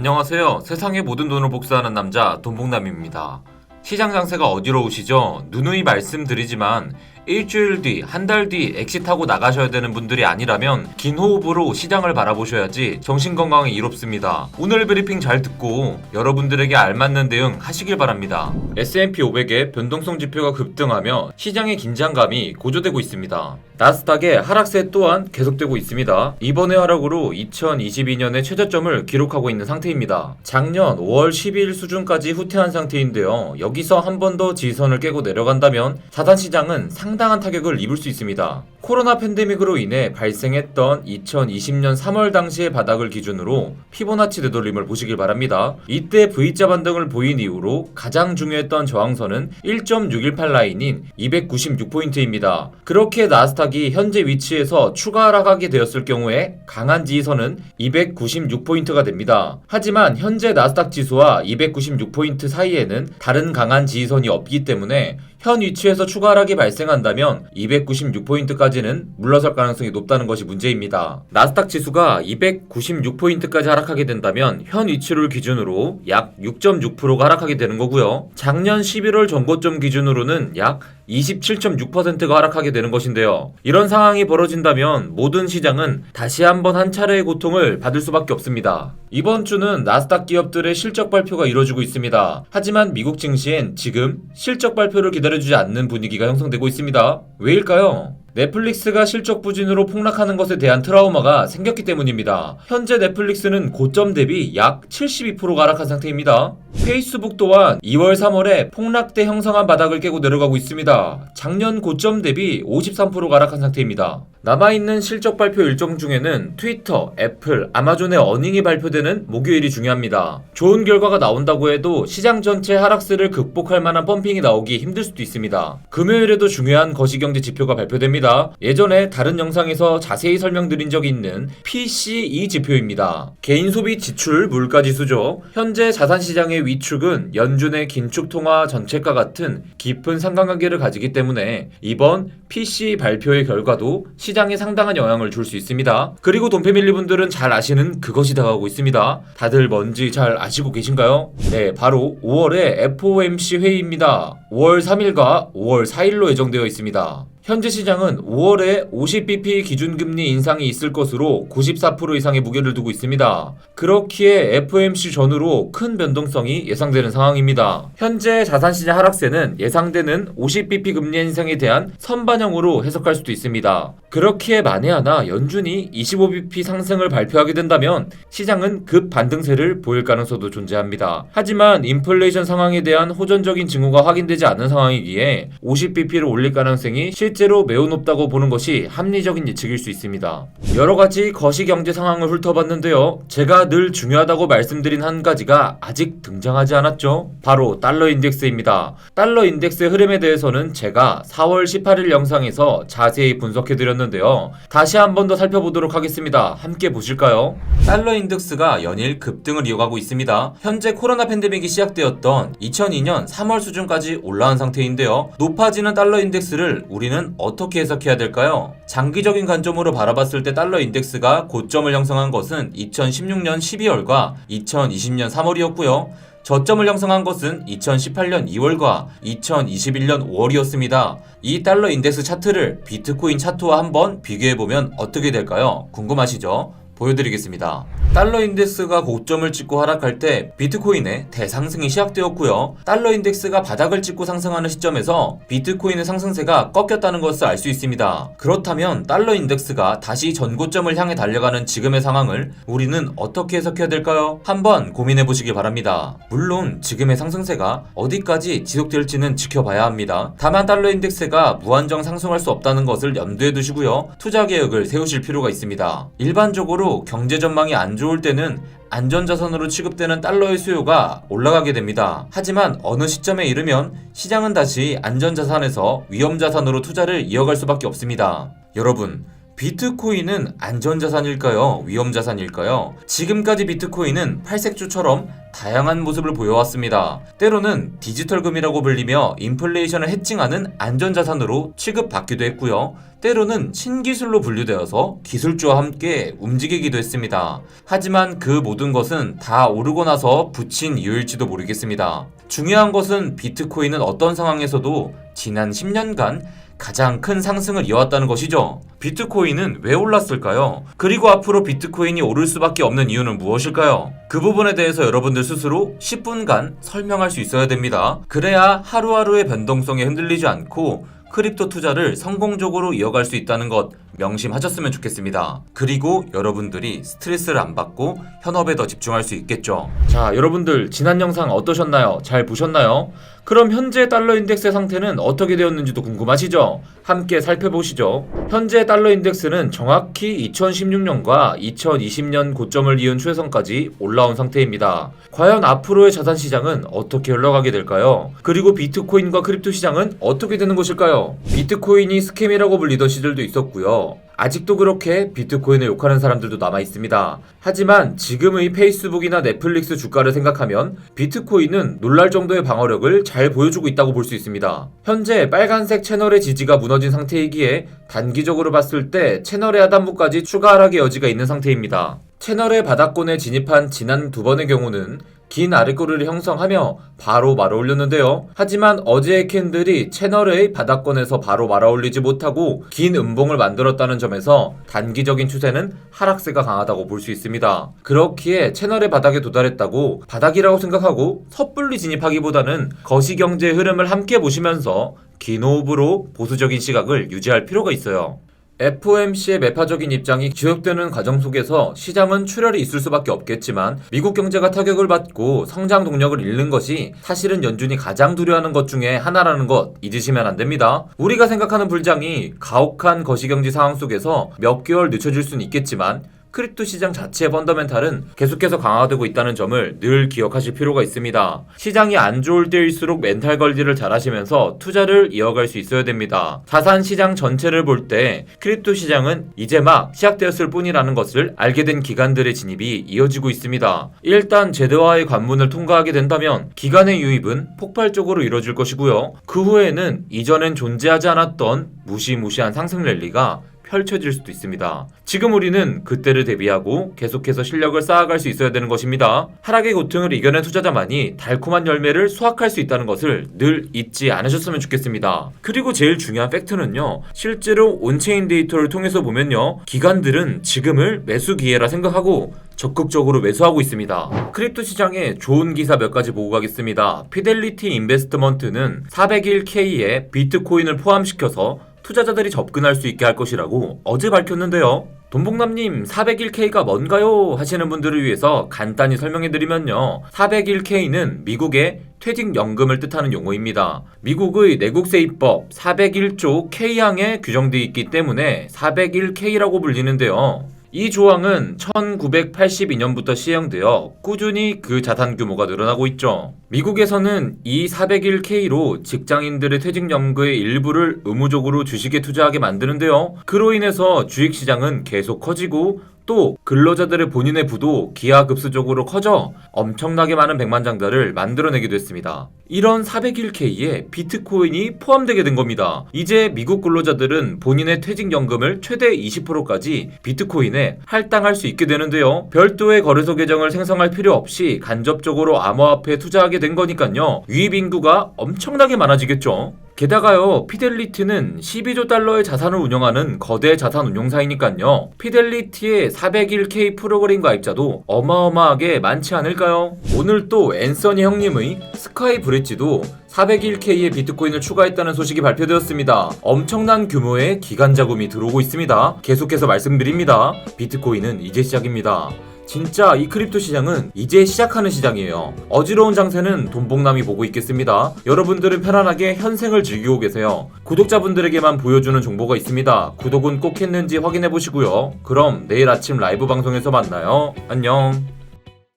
안녕하세요. 세상의 모든 돈을 복사하는 남자 돈복남입니다. 시장 장세가 어지러우시죠? 누누이 말씀드리지만 일주일 뒤, 한 달 뒤 엑시트하고 나가셔야 되는 분들이 아니라면 긴 호흡으로 시장을 바라보셔야지 정신건강에 이롭습니다. 오늘 브리핑 잘 듣고 여러분들에게 알맞는 대응 하시길 바랍니다. S&P 500의 변동성 지표가 급등하며 시장의 긴장감이 고조되고 있습니다. 나스닥의 하락세 또한 계속되고 있습니다. 이번의 하락으로 2022년의 최저점을 기록하고 있는 상태입니다. 작년 5월 12일 수준까지 후퇴한 상태인데요. 여기서 한 번 더 지지선을 깨고 내려간다면 자산시장은 상당한 타격을 입을 수 있습니다. 코로나 팬데믹으로 인해 발생했던 2020년 3월 당시의 바닥을 기준으로 피보나치 되돌림을 보시길 바랍니다. 이때 V자 반등을 보인 이후로 가장 중요했던 저항선은 1.618 라인인 296포인트입니다. 그렇게 나스닥이 현재 위치에서 추가 하락하게 되었을 경우에 강한 지지선은 296포인트가 됩니다. 하지만 현재 나스닥 지수와 296포인트 사이에는 다른 강한 지지선이 없기 때문에 현 위치에서 추가 하락이 발생한다면 296포인트까지는 물러설 가능성이 높다는 것이 문제입니다. 나스닥 지수가 296포인트까지 하락하게 된다면 현 위치를 기준으로 약 6.6%가 하락하게 되는 거고요. 작년 11월 전고점 기준으로는 약 27.6%가 하락하게 되는 것인데요. 이런 상황이 벌어진다면 모든 시장은 다시 한번 한 차례의 고통을 받을 수밖에 없습니다. 이번 주는 나스닥 기업들의 실적 발표가 이루어지고 있습니다. 하지만 미국 증시엔 지금 실적 발표를 기다려주지 않는 분위기가 형성되고 있습니다. 왜일까요? 넷플릭스가 실적 부진으로 폭락하는 것에 대한 트라우마가 생겼기 때문입니다. 현재 넷플릭스는 고점 대비 약 72%가 하락한 상태입니다. 페이스북 또한 2월, 3월에 폭락대 형성한 바닥을 깨고 내려가고 있습니다. 작년 고점 대비 53%가 하락한 상태입니다. 남아있는 실적 발표 일정 중에는 트위터, 애플, 아마존의 어닝이 발표되는 목요일이 중요합니다. 좋은 결과가 나온다고 해도 시장 전체 하락세를 극복할 만한 펌핑이 나오기 힘들 수도 있습니다. 금요일에도 중요한 거시경제 지표가 발표됩니다. 예전에 다른 영상에서 자세히 설명드린 적이 있는 PCE 지표입니다. 개인 소비 지출 물가 지수죠. 현재 자산시장의 위축은 연준의 긴축 통화 정책과 같은 깊은 상관관계를 가지기 때문에 이번 PCE 발표의 결과도 시장에 상당한 영향을 줄 수 있습니다. 그리고 돈패밀리 분들은 잘 아시는 그것이 다가오고 있습니다. 다들 뭔지 잘 아시고 계신가요? 네, 바로 5월의 FOMC 회의입니다. 5월 3일과 5월 4일로 예정되어 있습니다. 현재 시장은 5월에 50bp 기준금리 인상이 있을 것으로 94% 이상의 무게를 두고 있습니다. 그렇기에 FOMC 전후로 큰 변동성이 예상되는 상황입니다. 현재 자산시장 하락세는 예상되는 50bp 금리 인상에 대한 선반영으로 해석할 수도 있습니다. 그렇기에 만에 하나 연준이 25bp 상승을 발표하게 된다면 시장은 급 반등세를 보일 가능성도 존재합니다. 하지만 인플레이션 상황에 대한 호전적인 징후가 확인되지 않은 상황이기에 50bp를 올릴 가능성이 실제로 매우 높다고 보는 것이 합리적인 예측일 수 있습니다. 여러가지 거시경제 상황을 훑어봤는데요. 제가 늘 중요하다고 말씀드린 한 가지가 아직 등장하지 않았죠. 바로 달러 인덱스입니다. 달러 인덱스의 흐름에 대해서는 제가 4월 18일 영상에서 자세히 분석해드렸는데요. 다시 한 번 더 살펴보도록 하겠습니다. 함께 보실까요? 달러 인덱스가 연일 급등을 이어가고 있습니다. 현재 코로나 팬데믹이 시작되었던 2002년 3월 수준까지 올라온 상태인데요. 높아지는 달러 인덱스를 우리는 어떻게 해석해야 될까요? 장기적인 관점으로 바라봤을 때 달러 인덱스가 고점을 형성한 것은 2016년 12월과 2020년 3월이었고요. 저점을 형성한 것은 2018년 2월과 2021년 5월이었습니다. 이 달러 인덱스 차트를 비트코인 차트와 한번 비교해보면 어떻게 될까요? 궁금하시죠? 보여드리겠습니다. 달러 인덱스가 고점을 찍고 하락할 때 비트코인의 대상승이 시작되었고요. 달러 인덱스가 바닥을 찍고 상승하는 시점에서 비트코인의 상승세가 꺾였다는 것을 알 수 있습니다. 그렇다면 달러 인덱스가 다시 전고점을 향해 달려가는 지금의 상황을 우리는 어떻게 해석해야 될까요? 한번 고민해 보시길 바랍니다. 물론 지금의 상승세가 어디까지 지속될지는 지켜봐야 합니다. 다만 달러 인덱스가 무한정 상승할 수 없다는 것을 염두에 두시고요. 투자 계획을 세우실 필요가 있습니다. 일반적으로 경제 전망이 안 좋을 때는 안전자산으로 취급되는 달러의 수요가 올라가게 됩니다. 하지만 어느 시점에 이르면 시장은 다시 안전자산에서 위험자산으로 투자를 이어갈 수밖에 없습니다. 여러분, 비트코인은 안전자산일까요? 위험자산일까요? 지금까지 비트코인은 팔색조처럼 다양한 모습을 보여왔습니다. 때로는 디지털 금이라고 불리며 인플레이션을 해칭하는 안전자산으로 취급받기도 했고요. 때로는 신기술로 분류되어서 기술주와 함께 움직이기도 했습니다. 하지만 그 모든 것은 다 오르고 나서 붙인 이유일지도 모르겠습니다. 중요한 것은 비트코인은 어떤 상황에서도 지난 10년간 가장 큰 상승을 이어왔다는 것이죠. 비트코인은 왜 올랐을까요? 그리고 앞으로 비트코인이 오를 수밖에 없는 이유는 무엇일까요? 그 부분에 대해서 여러분들 스스로 10분간 설명할 수 있어야 됩니다. 그래야 하루하루의 변동성에 흔들리지 않고 크립토 투자를 성공적으로 이어갈 수 있다는 것 명심하셨으면 좋겠습니다. 그리고 여러분들이 스트레스를 안 받고 현업에 더 집중할 수 있겠죠. 자, 여러분들 지난 영상 어떠셨나요? 잘 보셨나요? 그럼 현재 달러 인덱스의 상태는 어떻게 되었는지도 궁금하시죠? 함께 살펴보시죠. 현재 달러 인덱스는 정확히 2016년과 2020년 고점을 이은 최선까지 올라온 상태입니다. 과연 앞으로의 자산 시장은 어떻게 흘러가게 될까요? 그리고 비트코인과 크립토 시장은 어떻게 되는 것일까요? 비트코인이 스캠이라고 불리던 시절도 있었고요. 아직도 그렇게 비트코인을 욕하는 사람들도 남아 있습니다. 하지만 지금의 페이스북이나 넷플릭스 주가를 생각하면 비트코인은 놀랄 정도의 방어력을 잘 보여주고 있다고 볼 수 있습니다. 현재 빨간색 채널의 지지가 무너진 상태이기에 단기적으로 봤을 때 채널의 하단부까지 추가 하락의 여지가 있는 상태입니다. 채널의 바닥권에 진입한 지난 두 번의 경우는 긴 아랫꼬리를 형성하며 바로 말아올렸는데요. 하지만 어제의 캔들이 채널의 바닥권에서 바로 말아올리지 못하고 긴 음봉을 만들었다는 점에서 단기적인 추세는 하락세가 강하다고 볼 수 있습니다. 그렇기에 채널의 바닥에 도달했다고 바닥이라고 생각하고 섣불리 진입하기보다는 거시경제의 흐름을 함께 보시면서 긴 호흡으로 보수적인 시각을 유지할 필요가 있어요. FOMC의 매파적인 입장이 지속되는 과정 속에서 시장은 출혈이 있을 수밖에 없겠지만 미국 경제가 타격을 받고 성장 동력을 잃는 것이 사실은 연준이 가장 두려워하는 것 중에 하나라는 것 잊으시면 안 됩니다. 우리가 생각하는 불장이 가혹한 거시경제 상황 속에서 몇 개월 늦춰질 수는 있겠지만 크립토 시장 자체의 펀더멘탈은 계속해서 강화되고 있다는 점을 늘 기억하실 필요가 있습니다. 시장이 안 좋을 때일수록 멘탈 관리를 잘 하시면서 투자를 이어갈 수 있어야 됩니다. 자산 시장 전체를 볼 때 크립토 시장은 이제 막 시작되었을 뿐이라는 것을 알게 된 기관들의 진입이 이어지고 있습니다. 일단 제도화의 관문을 통과하게 된다면 기관의 유입은 폭발적으로 이뤄질 것이고요. 그 후에는 이전엔 존재하지 않았던 무시무시한 상승 랠리가 펼쳐질 수도 있습니다. 지금 우리는 그때를 대비하고 계속해서 실력을 쌓아갈 수 있어야 되는 것입니다. 하락의 고통을 이겨낸 투자자만이 달콤한 열매를 수확할 수 있다는 것을 늘 잊지 않으셨으면 좋겠습니다. 그리고 제일 중요한 팩트는요, 실제로 온체인 데이터를 통해서 보면요, 기관들은 지금을 매수 기회라 생각하고 적극적으로 매수하고 있습니다. 크립토 시장에 좋은 기사 몇 가지 보고 가겠습니다. 피델리티 인베스트먼트는 401k에 비트코인을 포함시켜서 투자자들이 접근할 수 있게 할 것이라고 어제 밝혔는데요. 돈복남님 401k가 뭔가요? 하시는 분들을 위해서 간단히 설명해드리면요. 401k는 미국의 퇴직연금을 뜻하는 용어입니다. 미국의 내국세입법 401조 K항에 규정되어 있기 때문에 401k라고 불리는데요. 이 조항은 1982년부터 시행되어 꾸준히 그 자산 규모가 늘어나고 있죠. 미국에서는 이 401k로 직장인들의 퇴직연금의 일부를 의무적으로 주식에 투자하게 만드는데요. 그로 인해서 주식시장은 계속 커지고 또 근로자들의 본인의 부도 기하급수적으로 커져 엄청나게 많은 백만장자를 만들어내기도 했습니다. 이런 401k에 비트코인이 포함되게 된 겁니다. 이제 미국 근로자들은 본인의 퇴직연금을 최대 20%까지 비트코인에 할당할 수 있게 되는데요. 별도의 거래소 계정을 생성할 필요 없이 간접적으로 암호화폐에 투자하게 된 거니까요. 유입 인구가 엄청나게 많아지겠죠. 게다가요, 피델리티는 12조 달러의 자산을 운영하는 거대 자산 운용사이니까요. 피델리티의 401k 프로그램 가입자도 어마어마하게 많지 않을까요? 오늘 또 앤서니 형님의 스카이 브릿지도 401k의 비트코인을 추가했다는 소식이 발표되었습니다. 엄청난 규모의 기간 자금이 들어오고 있습니다. 계속해서 말씀드립니다. 비트코인은 이제 시작입니다. 진짜 이 크립토 시장은 이제 시작하는 시장이에요. 어지러운 장세는 돈복남이 보고 있겠습니다. 여러분들은 편안하게 현생을 즐기고 계세요. 구독자분들에게만 보여주는 정보가 있습니다. 구독은 꼭 했는지 확인해 보시고요. 그럼 내일 아침 라이브 방송에서 만나요. 안녕.